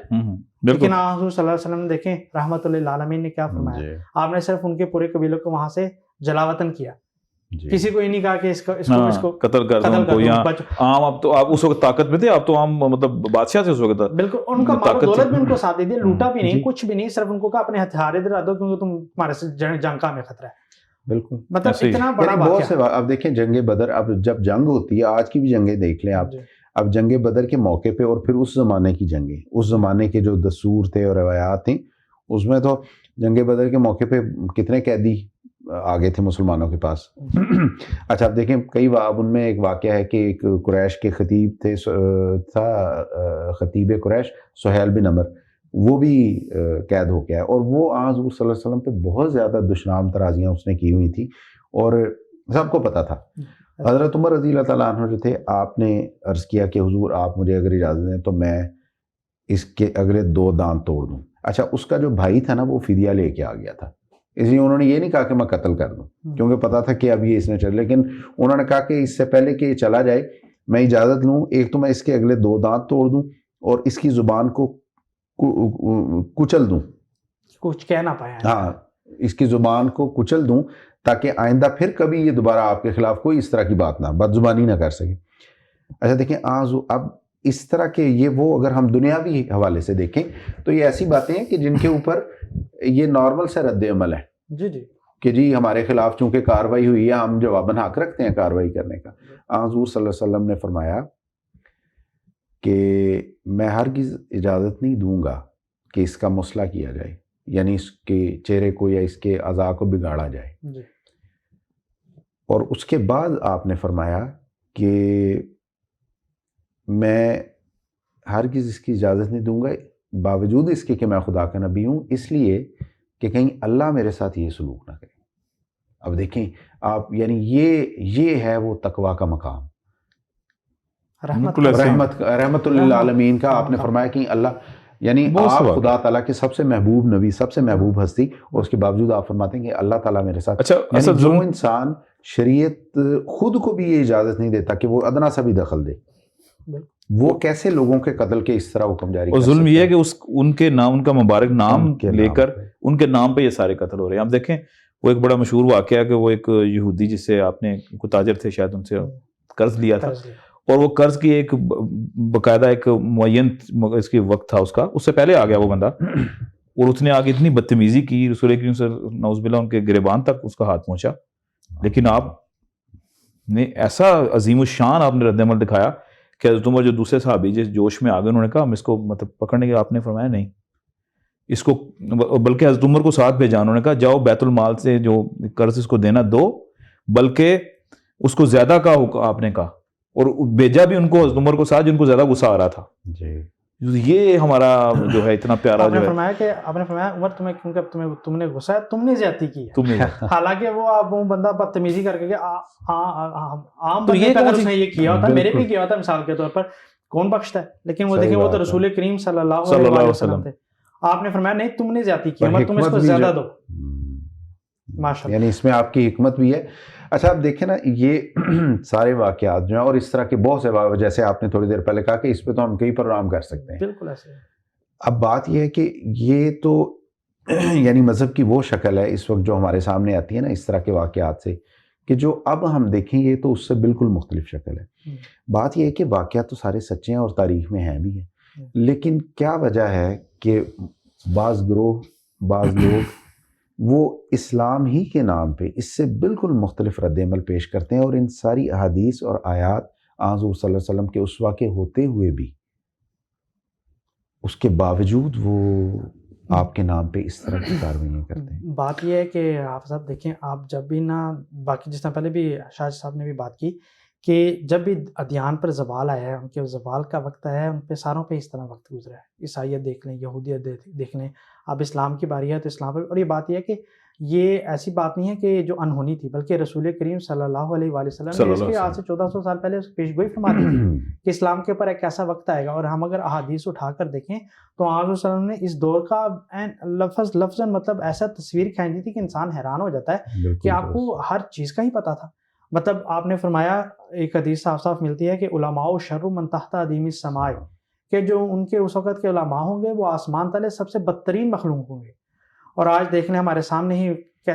Speaker 3: لیکن حضور صلی اللہ علیہ وسلم نے دیکھیں رحمت للعالمین نے کیا فرمایا، آپ نے صرف ان کے پورے قبیلوں کو وہاں سے جلا وطن کیا. کسی کو یہ نہیں کہا کہ اس کو
Speaker 4: قتل کر دو. عام اب تو آپ اس وقت طاقت میں تھے، آپ تو عام مطلب بادشاہ تھے اس وقت.
Speaker 3: بالکل، ان کا مال و دولت بھی ان کو ساتھ دے دیا، لوٹا بھی نہیں، کچھ بھی نہیں، صرف ان کو کہا اپنے ہتھیار ادھر رکھ دو کیونکہ تمہارے سے جنگ کا ہمیں خطرہ ہے.
Speaker 2: بالکل،
Speaker 3: مطلب اتنا بڑا
Speaker 2: بہت سے. اب دیکھیں جنگ بدر، اب جب جنگ ہوتی ہے، آج کی بھی جنگیں دیکھ لیں آپ، اب جنگ بدر کے موقع پہ اور پھر اس زمانے کی جنگیں، اس زمانے کے جو دستور تھے اور روایات تھیں، اس میں تو جنگ بدر کے موقع پہ کتنے قیدی آگے تھے مسلمانوں کے پاس. اچھا اب دیکھیں کئی اب ان میں ایک واقعہ ہے کہ ایک قریش کے خطیب تھا خطیب قریش سہیل بن عمر، وہ بھی قید ہو گیا ہے. اور وہ حضور صلی اللہ علیہ وسلم پہ بہت زیادہ دشنام ترازیاں اس نے کی ہوئی تھی اور سب کو پتہ تھا. حضرت عمر رضی اللہ تعالیٰ عنہ جو تھے، آپ نے عرض کیا کہ حضور آپ مجھے اگر اجازت دیں تو میں اس کے اگلے 2 دانت توڑ دوں. اچھا اس کا جو بھائی تھا نا وہ فدیہ لے کے آ گیا تھا، اس لیے انہوں نے یہ نہیں کہا کہ میں قتل کر دوں کیونکہ پتا تھا کہ اب یہ اس نے چل، لیکن انہوں نے کہا کہ اس سے پہلے کہ یہ چلا جائے میں اجازت لوں، ایک تو میں اس کے اگلے 2 دانت توڑ دوں اور اس کی زبان کو کچل دوں،
Speaker 3: کچھ کہہ نہ پایا.
Speaker 2: ہاں، اس کی زبان کو کچل دوں تاکہ آئندہ پھر کبھی یہ دوبارہ آپ کے خلاف کوئی اس طرح کی بات نہ، بد زبانی نہ کر سکے. اچھا دیکھیں اب اس طرح کے یہ وہ اگر ہم دنیاوی حوالے سے دیکھیں تو یہ ایسی باتیں ہیں کہ جن کے اوپر یہ نارمل سے رد عمل ہے.
Speaker 3: جی
Speaker 2: کہ جی ہمارے خلاف چونکہ کارروائی ہوئی ہے، ہم جواباً حق رکھتے ہیں کارروائی کرنے کا. حضور صلی اللہ علیہ وسلم نے فرمایا کہ میں ہرگز اجازت نہیں دوں گا کہ اس کا مسئلہ کیا جائے، یعنی اس کے چہرے کو یا اس کے اعضاء کو بگاڑا جائے. اور اس کے بعد آپ نے فرمایا کہ میں ہرگز اس کی اجازت نہیں دوں گا باوجود اس کے کہ میں خدا کا نبی ہوں، اس لیے کہ کہیں اللہ میرے ساتھ یہ سلوک نہ کرے. اب دیکھیں آپ، یعنی یہ ہے وہ تقویٰ کا مقام، رحمت للعالمین کا. آپ نے فرمایا کہ اللہ، یعنی آپ خدا تعالیٰ کے سب سے محبوب نبی، سب سے محبوب ہستی، اور اس کے باوجود آپ فرماتے ہیں کہ اللہ تعالیٰ میرے ساتھ.
Speaker 4: اچھا
Speaker 2: جو انسان شریعت خود کو بھی یہ اجازت نہیں دیتا کہ وہ ادنا سا بھی دخل دے، وہ کیسے لوگوں کے قتل کے اس طرح حکم جاری
Speaker 4: اور ظلم یہ ہے کہ ان کے نام، ان کا مبارک نام لے کر ان کے نام پہ یہ سارے قتل ہو رہے ہیں. آپ دیکھیں وہ ایک بڑا مشہور واقعہ ہے کہ وہ ایک یہودی جس سے آپ نے کوئی تاجر تھے شاید ان سے قرض لیا تھا اور وہ قرض کی ایک باقاعدہ ایک معین اس کی وقت تھا اس کا, اس سے پہلے آ گیا وہ بندہ اور اس نے آگے اتنی بدتمیزی کی رسول کریم صلی اللہ علیہ وسلم نعوذ باللہ ان کے گریبان تک اس کا ہاتھ پہنچا, لیکن آپ نے ایسا عظیم الشان آپ نے رد عمل دکھایا کہ حضرت عمر جو دوسرے صحابی جس جوش میں آ گئے انہوں نے کہا ہم اس کو مطلب پکڑنے کے, آپ نے فرمایا نہیں اس کو, بلکہ حضرت عمر کو ساتھ بھیجا, انہوں نے کہا جاؤ بیت المال سے جو قرض اس کو دینا دو, بلکہ اس کو زیادہ کا آپ نے کہا, اور بھیجا بھی ان کو حضرت عمر کو ساتھ جن کو زیادہ غصہ آ رہا تھا.
Speaker 2: جی
Speaker 4: یہ ہمارا جو ہے اتنا پیارا
Speaker 3: آپ نے
Speaker 4: جو ہے
Speaker 3: فرمایا کہ آپ نے فرمایا عمر تمہیں کیونکہ تم نے غصہ ہے, تم نے زیادتی کی ہے.
Speaker 4: تم نے
Speaker 3: حالانکہ وہ بندہ بدتمیزی کر کے عام
Speaker 4: تو یہ
Speaker 3: بندے پہ اگر
Speaker 4: کون
Speaker 3: اس نے یہ کیا ہوتا,
Speaker 2: بالکل.
Speaker 3: میرے بھی کیا ہوتا مثال کے طور پر, کون بخشتا ہے؟ لیکن وہ
Speaker 2: صحیح
Speaker 3: دیکھیں وہ
Speaker 2: بات
Speaker 3: تو
Speaker 2: ہے.
Speaker 3: رسول کریم صلی اللہ
Speaker 4: صلی اللہ
Speaker 3: علیہ
Speaker 4: علیہ
Speaker 3: وسلم
Speaker 4: وسلم
Speaker 3: تھے. آپ نے فرمایا نہیں تم نے زیادتی کی,
Speaker 2: اور
Speaker 3: عمر تم اس
Speaker 2: حکمت
Speaker 3: کو
Speaker 2: بھی
Speaker 3: زیادہ
Speaker 2: جو-
Speaker 3: دو. ماشاء اللہ.
Speaker 2: یعنی اس میں آپ کی حکمت بھی ہے. اچھا آپ دیکھیں نا یہ سارے واقعات جو ہیں اور اس طرح کے بہت سے واقعات, جیسے آپ نے تھوڑی دیر پہلے کہا کہ اس پہ تو ہم کئی پروگرام کر سکتے ہیں.
Speaker 3: بالکل ایسے.
Speaker 2: اب بات یہ ہے کہ یہ تو یعنی مذہب کی وہ شکل ہے اس وقت جو ہمارے سامنے آتی ہے نا اس طرح کے واقعات سے, کہ جو اب ہم دیکھیں یہ تو اس سے بالکل مختلف شکل ہے. بات یہ ہے کہ واقعات تو سارے سچے ہیں اور تاریخ میں ہیں بھی ہیں, لیکن کیا وجہ ہے کہ بعض گروہ بعض لوگ وہ اسلام ہی کے نام پہ اس سے بالکل مختلف رد عمل پیش کرتے ہیں, اور ان ساری احادیث اور آیات حضور صلی اللہ علیہ وسلم کے اسوہ کے ہوتے ہوئے بھی اس کے باوجود وہ آپ کے نام پہ اس طرح کی کاروائیاں کرتے ہیں.
Speaker 3: بات یہ ہے کہ آپ صاحب دیکھیں, آپ جب بھی نا باقی جس طرح پہلے بھی شاہ صاحب نے بھی بات کی کہ جب بھی ادیان پر زوال آیا ہے, ان کے زوال کا وقت آیا ہے, ان پہ ساروں پہ اس طرح وقت گزرا ہے. عیسائیت دیکھ لیں, یہودیت دیکھ لیں, اب اسلام کی باری ہے تو اسلام پر. اور یہ بات یہ ہے کہ یہ ایسی بات نہیں ہے کہ جو انہونی تھی, بلکہ رسول کریم صلی اللہ علیہ وآلہ وسلم نے اس کے آج سے 1400 سال پہلے پیش گوئی فرما دی تھی کہ اسلام کے اوپر ایک ایسا وقت آئے گا. اور ہم اگر احادیث اٹھا کر دیکھیں تو آج وسلم نے اس دور کا لفظ مطلب ایسا تصویر کھینچ دی تھی کہ انسان حیران ہو جاتا ہے کہ آپ کو ہر چیز کا ہی پتہ تھا. مطلب آپ نے فرمایا, ایک حدیث صاف صاف ملتی ہے کہ علماء شر من تحت ادیم السماء, کہ جو ان کے اس وقت کے علماء ہوں گے وہ آسمان تلے سب سے بدترین مخلوق ہوں گے. اور آج دیکھ لیں ہمارے سامنے ہی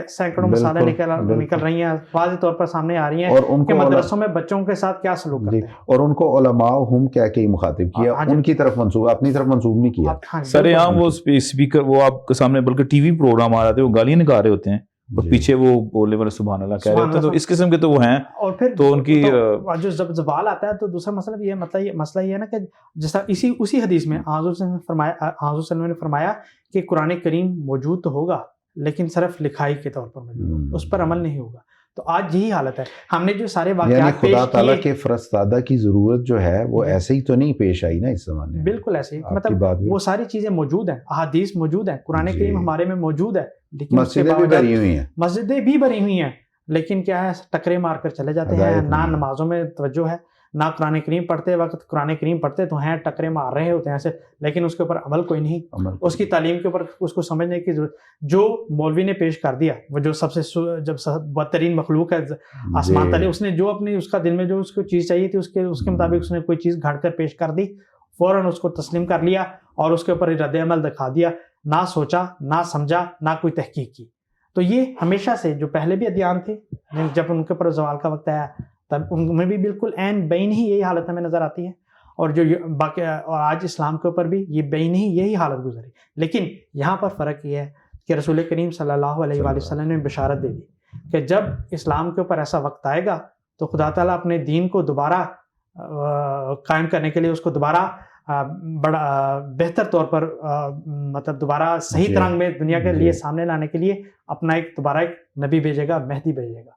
Speaker 3: سینکڑوں مثالیں نکل رہی ہیں, واضح طور پر سامنے آ رہی ہیں
Speaker 2: اور ان
Speaker 3: کہ
Speaker 2: کو
Speaker 3: مدرسوں میں بچوں کے ساتھ کیا سلوک کرتے ہیں.
Speaker 2: اور ان کو علماء ہم کہہ کے ہی مخاطب کیا, ان کی طرف منسوب, اپنی طرف منسوب نہیں کیا.
Speaker 4: سر عام وہ اسپیکر وہ آپ کے سامنے بلکہ ٹی وی پروگرام آ رہے تھے, وہ گالیاں نکال رہے ہوتے ہیں اور پیچھے وہ بولے والے سبحان اللہ کہہ رہے ہوتے ہیں, تو اس قسم کے تو وہ ہیں.
Speaker 3: اور پھر
Speaker 4: تو ان کی
Speaker 3: جو جب زوال آتا ہے تو دوسرا مسئلہ یہ ہے, مسئلہ یہ ہے نا کہ جس طرح اسی حدیث میں حضور صلی اللہ علیہ نے فرمایا کہ قرآن کریم موجود تو ہوگا لیکن صرف لکھائی کے طور پر موجود, اس پر عمل نہیں ہوگا. تو آج یہی حالت ہے. ہم نے جو سارے
Speaker 2: یعنی
Speaker 3: واقعات
Speaker 2: خدا
Speaker 3: پیش
Speaker 2: تعالیٰ
Speaker 3: کیے,
Speaker 2: کے فرستادہ کی ضرورت جو ہے وہ ایسے ہی تو نہیں پیش آئی نا اس زمانے میں.
Speaker 3: بالکل ایسے ہی, مطلب وہ ساری چیزیں موجود ہیں, احادیث موجود ہیں, قرآن کریم ہمارے میں موجود ہے, لیکن
Speaker 2: مسجدیں بھی بھری ہوئی ہیں,
Speaker 3: مسجدیں بھی بھری ہوئی ہیں, لیکن کیا ہے ٹکرے مار کر چلے جاتے ہیں. نہ نمازوں میں توجہ ہے, نہ قرآن کریم پڑھتے وقت قرآن کریم پڑھتے تو ہیں, ٹکرے مار رہے ہوتے ہیں ایسے, لیکن اس کے اوپر عمل کوئی نہیں. اس کی تعلیم کے اوپر اس کو سمجھنے کی ضرورت. جو مولوی نے پیش کر دیا, وہ جو سب سے جب بدترین مخلوق ہے آسمان تلے, اس نے جو اپنی اس کا دل میں جو اس کو چیز چاہیے تھی اس کے مطابق اس نے کوئی چیز گھڑ کر پیش کر دی, فوراً اس کو تسلیم کر لیا اور اس کے اوپر رد عمل دکھا دیا, نہ سوچا نہ سمجھا نہ کوئی تحقیق کی. تو یہ ہمیشہ سے جو پہلے بھی ادیان تھے, جب ان کے اوپر زوال کا وقت آیا تب ان میں بھی بالکل عین بین ہی یہی حالت ہمیں نظر آتی ہے. اور جو باقی اور آج اسلام کے اوپر بھی یہ بین ہی یہی حالت گزری. لیکن یہاں پر فرق یہ ہے کہ رسول کریم صلی اللہ علیہ وآلہ وسلم نے بشارت دے دی کہ جب اسلام کے اوپر ایسا وقت آئے گا تو خدا تعالیٰ اپنے دین کو دوبارہ قائم کرنے کے لیے, اس کو دوبارہ بڑا بہتر طور پر مطلب دوبارہ صحیح طرح میں دنیا کے لیے سامنے لانے کے لیے اپنا دوبارہ ایک نبی بھیجے گا, مہدی بھیجے گا.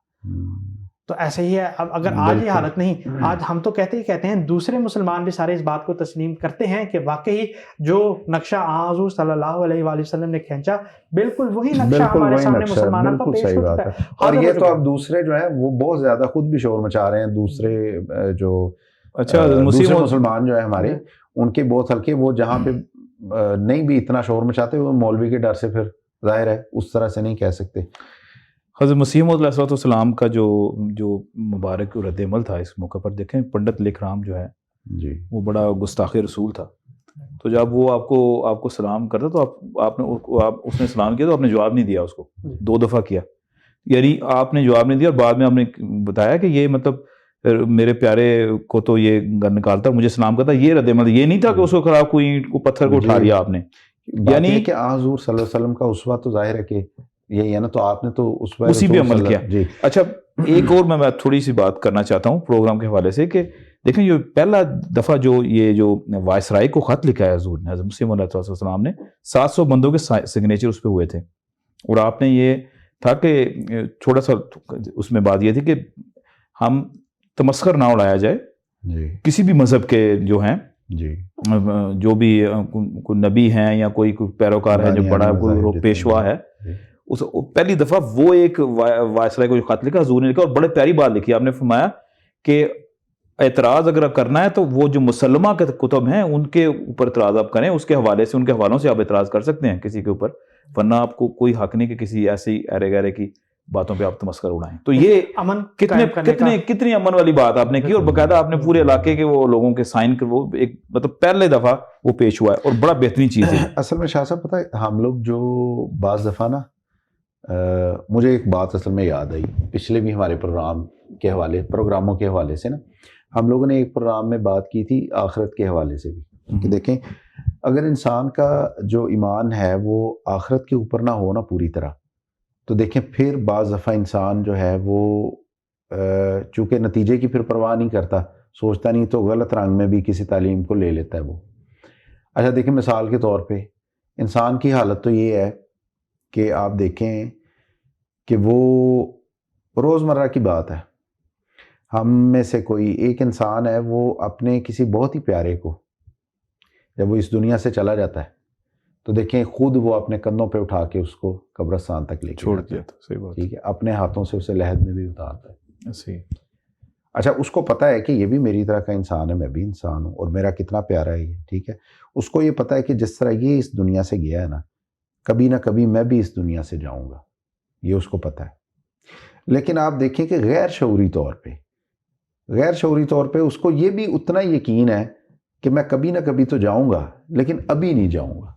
Speaker 3: تو ایسے ہی ہے. اب اگر آج یہ حالت نہیں, آج ہم تو کہتے ہیں, دوسرے مسلمان بھی سارے اس بات کو تسلیم کرتے ہیں کہ واقعی جو نقشہ حضور صلی اللہ علیہ وآلہ وسلم نے کھینچا بالکل وہی نقشہ ہمارے سامنے مسلمانوں کا پیش ہو چکا ہے.
Speaker 2: اور یہ تو اب دوسرے جو ہیں وہ بہت زیادہ خود بھی شور مچا رہے ہیں, دوسرے جو دوسرے مسلمان جو ہیں ہمارے, ان کے بہت ہلکے, وہ جہاں پہ نہیں بھی اتنا شور مچاتے, وہ مولوی کے ڈر سے پھر ظاہر ہے اس طرح سے نہیں کہہ سکتے.
Speaker 4: حضرت مسیح موعود علیہ السلام کا جو مبارک رد عمل تھا اس موقع پر, دیکھیں پنڈت لکھ رام جو ہے
Speaker 2: جی
Speaker 4: وہ بڑا گستاخ رسول تھا. تو جب وہ آپ کو سلام کرتا تو آپ نے اس نے سلام کیا تو آپ نے جواب نہیں دیا اس کو, 2 دفعہ کیا. یعنی آپ نے جواب نہیں دیا اور بعد میں آپ نے بتایا کہ یہ مطلب میرے پیارے کو تو یہ نکالتا مجھے سلام کرتا، یہ رد عمل، یہ نہیں تھا کہ اس کو خراب کوئی پتھر کو اٹھا لیا آپ نے.
Speaker 2: یعنی کہ حضور صلی اللہ علیہ وسلم کا اسوہ تو ظاہر ہے کہ یہی ہے نا، تو آپ نے تو
Speaker 4: اسی پہ عمل کیا.
Speaker 2: جی
Speaker 4: اچھا ایک اور میں تھوڑی سی بات کرنا چاہتا ہوں پروگرام کے حوالے سے کہ دیکھیں یہ پہلا دفعہ جو وائسرائے کو خط لکھا ہے حضور نے، حضرت مسیح موعود علیہ السلام نے، 700 بندوں کے سگنیچر اس پہ ہوئے تھے، اور آپ نے یہ تھا کہ تھوڑا سا اس میں بات یہ تھی کہ ہم تمسخر نہ اڑایا جائے
Speaker 2: جی
Speaker 4: کسی بھی مذہب کے جو ہیں،
Speaker 2: جی
Speaker 4: جو بھی کوئی نبی ہیں یا کوئی پیروکار ہے جو بڑا کوئی پیشوا ہے. اس پہلی دفعہ وہ ایک وائسرائے کو جو خط لکھا حضور نے لکھا، اور بڑے پیاری بات لکھی آپ نے، فرمایا کہ اعتراض اگر کرنا ہے تو وہ جو مسلمہ کے کتب ہیں ان کے اوپر اعتراض آپ کریں، اس کے حوالے سے، ان کے حوالوں سے آپ اعتراض کر سکتے ہیں کسی کے اوپر، ورنہ آپ کو کوئی حق نہیں کہ کسی ایسی ایرے گیرے کی باتوں پہ آپ تمسخر اڑائیں. تو یہ
Speaker 3: امن
Speaker 4: کتنی امن والی بات آپ نے کی، اور باقاعدہ آپ نے پورے علاقے کے وہ لوگوں کے سائن کر، وہ ایک مطلب پہلے دفعہ وہ پیش ہوا ہے اور بڑا بہترین چیز ہے.
Speaker 2: اصل میں شاہ صاحب پتہ ہے ہم لوگ جو بعض دفعہ نا مجھے ایک بات اصل میں یاد آئی، پچھلے بھی ہمارے پروگراموں کے حوالے سے نا، ہم لوگوں نے ایک پروگرام میں بات کی تھی آخرت کے حوالے سے بھی، کہ دیکھیں اگر انسان کا جو ایمان ہے وہ آخرت کے اوپر نہ ہو نا پوری طرح، تو دیکھیں پھر بعض دفعہ انسان جو ہے وہ چونکہ نتیجے کی پھر پرواہ نہیں کرتا، سوچتا نہیں، تو غلط رنگ میں بھی کسی تعلیم کو لے لیتا ہے وہ. اچھا دیکھیں مثال کے طور پہ انسان کی حالت تو یہ ہے کہ آپ دیکھیں کہ وہ روزمرہ کی بات ہے، ہم میں سے کوئی ایک انسان ہے، وہ اپنے کسی بہت ہی پیارے کو جب وہ اس دنیا سے چلا جاتا ہے تو دیکھیں خود وہ اپنے کندھوں پہ اٹھا کے اس کو قبرستان تک لے کے
Speaker 4: چھوڑ
Speaker 2: جاتا
Speaker 4: دیا
Speaker 2: ہے.
Speaker 4: تھا. صحیح بات.
Speaker 2: ٹھیک ہے، اپنے ہاتھوں سے اسے لحد میں بھی اتارتا ہے.
Speaker 4: صحیح.
Speaker 2: اچھا اس کو پتہ ہے کہ یہ بھی میری طرح کا انسان ہے، میں بھی انسان ہوں، اور میرا کتنا پیارا ہے یہ. ٹھیک ہے، اس کو یہ پتہ ہے کہ جس طرح یہ اس دنیا سے گیا ہے نا، کبھی نہ کبھی میں بھی اس دنیا سے جاؤں گا، یہ اس کو پتہ ہے. لیکن آپ دیکھیں کہ غیر شعوری طور پہ اس کو یہ بھی اتنا یقین ہے کہ میں کبھی نہ کبھی تو جاؤں گا، لیکن ابھی نہیں جاؤں گا،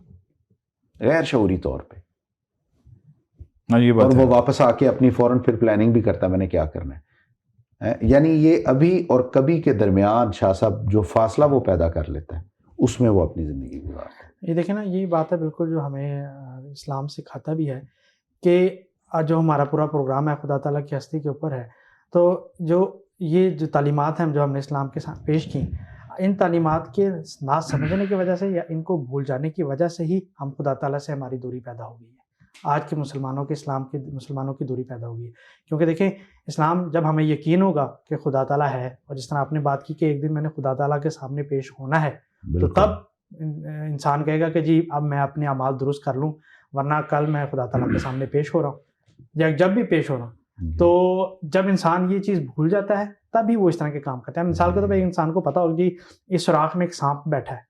Speaker 2: غیر شعوری طور پہ. اور وہ واپس آ کے اپنی فوراً پھر پلاننگ بھی کرتا ہے میں نے کیا کرنا ہے. یعنی یہ ابھی اور کبھی کے درمیان شاہ صاحب جو فاصلہ وہ پیدا کر لیتا ہے، اس میں وہ اپنی زندگی گزارتا ہے.
Speaker 3: یہ دیکھیں نا، یہی بات ہے بالکل جو ہمیں اسلام سکھاتا بھی ہے کہ جو ہمارا پورا پروگرام ہے خدا تعالیٰ کی ہستی کے اوپر ہے، تو جو تعلیمات ہیں جو ہم نے اسلام کے ساتھ پیش کی، ان تعلیمات کے نہ سمجھنے کی وجہ سے یا ان کو بھول جانے کی وجہ سے ہی ہم خدا تعالیٰ سے ہماری دوری پیدا ہو گئی ہے. آج کے مسلمانوں کی دوری پیدا ہوگی ہے. کیونکہ دیکھیں اسلام جب ہمیں یقین ہوگا کہ خدا تعالیٰ ہے، اور جس طرح آپ نے بات کی کہ ایک دن میں نے خدا تعالیٰ کے سامنے پیش ہونا ہے، تو تب انسان کہے گا کہ جی اب میں اپنے اعمال درست کر لوں، ورنہ کل میں خدا تعالیٰ کے سامنے پیش ہو رہا ہوں یا جب بھی پیش ہو رہا ہوں. تو جب انسان یہ چیز بھول جاتا ہے تب ہی وہ اس طرح کے کام کرتا ہے. مثال کے طور پہ ایک انسان کو پتا ہوگا جی اس سوراخ میں ایک سانپ بیٹھا ہے،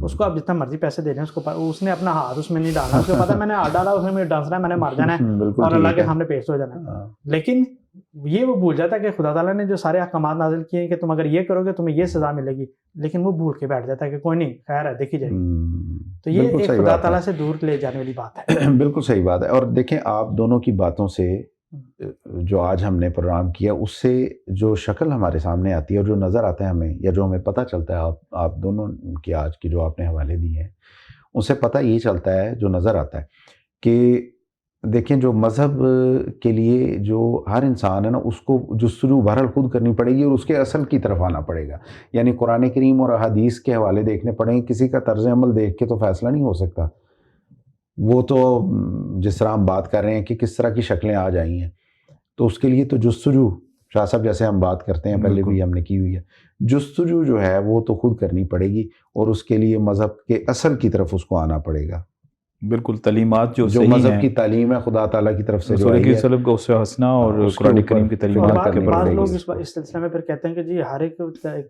Speaker 3: اس کو آپ جتنا مرضی پیسے دے دیں، اس نے اپنا ہاتھ اس میں نہیں ڈالنا، اس کو پتا ہے میں نے ہاتھ ڈالا، اس نے مجھے ڈانس رہا ہے، میں نے مر جانا ہے اور اللہ کے سامنے پیش ہو جانا ہے. لیکن یہ وہ بھول جاتا ہے کہ خدا تعالیٰ نے جو سارے احکامات نازل کیے ہیں کہ تم اگر یہ کرو گے تمہیں یہ سزا ملے گی، لیکن وہ بھول کے بیٹھ جاتا ہے کہ کوئی نہیں، خیر ہے، دیکھی جائے گی. تو یہ ایک خدا تعالیٰ سے دور لے جانے والی بات ہے.
Speaker 2: بالکل صحیح بات ہے. اور دیکھیں آپ دونوں کی باتوں سے جو آج ہم نے پروگرام کیا، اس سے جو شکل ہمارے سامنے آتی ہے اور جو نظر آتا ہے ہمیں، یا جو ہمیں پتہ چلتا ہے، آپ دونوں کی آج کی جو آپ نے حوالے دیے ہیں، ان سے پتہ یہ چلتا ہے، جو نظر آتا ہے کہ دیکھیں جو مذہب کے لیے جو ہر انسان ہے نا، اس کو جستجو بہرحال خود کرنی پڑے گی اور اس کے اصل کی طرف آنا پڑے گا. یعنی قرآن کریم اور احادیث کے حوالے دیکھنے پڑیں گے. کسی کا طرز عمل دیکھ کے تو فیصلہ نہیں ہو سکتا. وہ تو جس طرح ہم بات کر رہے ہیں کہ کس طرح کی شکلیں آ جائی ہیں، تو اس کے لیے تو جستجو، شاہ صاحب جیسے ہم بات کرتے ہیں، پہلے بھی ہم نے کی ہوئی ہے، جستجو جو ہے وہ تو خود کرنی پڑے گی، اور اس کے لیے مذہب کے اصل کی طرف اس کو آنا پڑے گا.
Speaker 4: بالکل تعلیمات جو
Speaker 2: مذہب کی تعلیم ہے خدا تعالیٰ کی طرف سے،
Speaker 4: رسول اکرم صلی اللہ علیہ وسلم کا اسوہ حسنہ اور قرآن کریم کی تعلیمات.
Speaker 3: بعض لوگ اس سلسلے میں پھر کہتے ہیں کہ جی ہر ایک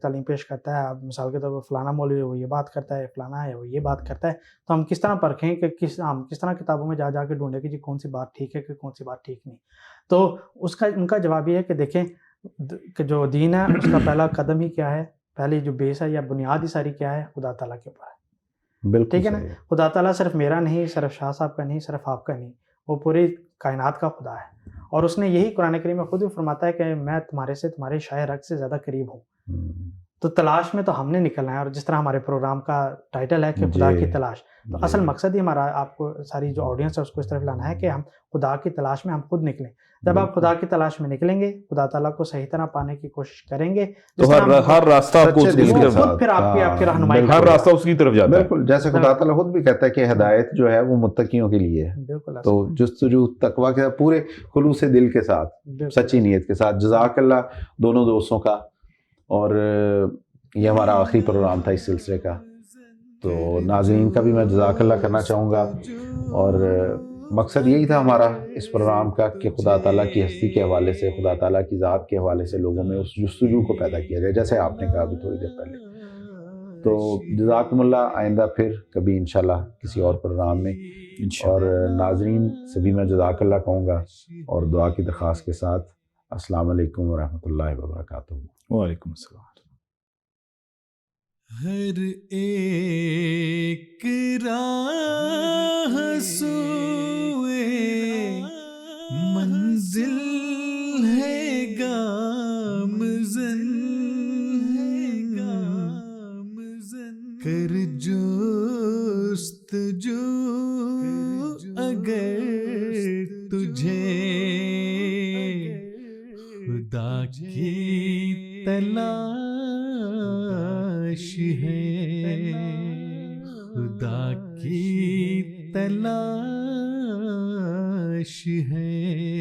Speaker 3: تعلیم پیش کرتا ہے، اب مثال کے طور پر فلانا مولوی وہ یہ بات کرتا ہے، فلانا ہے وہ یہ بات کرتا ہے، تو ہم کس طرح پرکھیں کہ ہم کس طرح کتابوں میں جا کے ڈھونڈیں کہ جی کون سی بات ٹھیک ہے کہ کون سی بات ٹھیک نہیں. تو ان کا جواب یہ ہے کہ دیکھیں کہ جو دین ہے اس کا پہلا قدم ہی کیا ہے، پہلی جو بیس ہے یا بنیاد ہی ساری کیا ہے، خدا تعالیٰ کے اوپر ہے.
Speaker 2: بالکل
Speaker 3: ٹھیک ہے نا. خدا تعالیٰ صرف میرا نہیں، صرف شاہ صاحب کا نہیں، صرف آپ کا نہیں، وہ پوری کائنات کا خدا ہے، اور اس نے یہی قرآن کریم میں خود بھی فرماتا ہے کہ میں تمہارے سے تمہارے شاہ رگ سے زیادہ قریب ہوں۔ تو تلاش میں تو ہم نے نکلنا ہے، اور جس طرح ہمارے پروگرام کا ٹائٹل ہے کہ خدا کی تلاش، تو اصل مقصد ہی ہمارا آپ کو ساری جو آڈینس ہے اس کو اس طرف لانا ہے کہ ہم خدا کی تلاش میں ہم خود نکلیں۔ جب آپ خدا کی تلاش میں نکلیں گے، خدا تعالیٰ کو صحیح طرح پانے کی کوشش کریں گے،
Speaker 4: تو ہر راستہ آپ کو اس کی طرف،
Speaker 3: خود پھر آپ کی رہنمائی،
Speaker 4: ہر راستہ اس کی طرف جاتا ہے۔
Speaker 2: بالکل، جیسے خدا تعالیٰ خود بھی کہتا ہے کہ ہدایت جو ہے وہ متقیوں کے لیے ہے۔
Speaker 3: بالکل،
Speaker 2: تو جستجو تقویٰ کے ساتھ، پورے خلوص دل کے ساتھ، سچی نیت کے ساتھ۔ جزاک اللہ دونوں دوستوں کا، اور یہ ہمارا آخری پروگرام تھا اس سلسلے کا، تو ناظرین کا بھی میں جزاک اللہ کرنا چاہوں گا، اور مقصد یہی تھا ہمارا اس پروگرام کا کہ خدا تعالیٰ کی ہستی کے حوالے سے، خدا تعالیٰ کی ذات کے حوالے سے لوگوں میں اس جستجو کو پیدا کیا جائے، جیسے آپ نے کہا ابھی تھوڑی دیر پہلے۔ تو جزاکم اللہ، آئندہ پھر کبھی انشاءاللہ کسی اور پروگرام میں، اور ناظرین سے بھی میں جزاک اللہ کہوں گا، اور دعا کی درخواست کے ساتھ السلام علیکم ورحمۃ اللہ وبرکاتہ۔
Speaker 4: وعلیکم السلام۔
Speaker 1: ہر ایک راہ سوئے منزل ہے گامزن، کر جستجو اگر تجھے خدا کی تلاش ہے، خدا کی تلاش ہے۔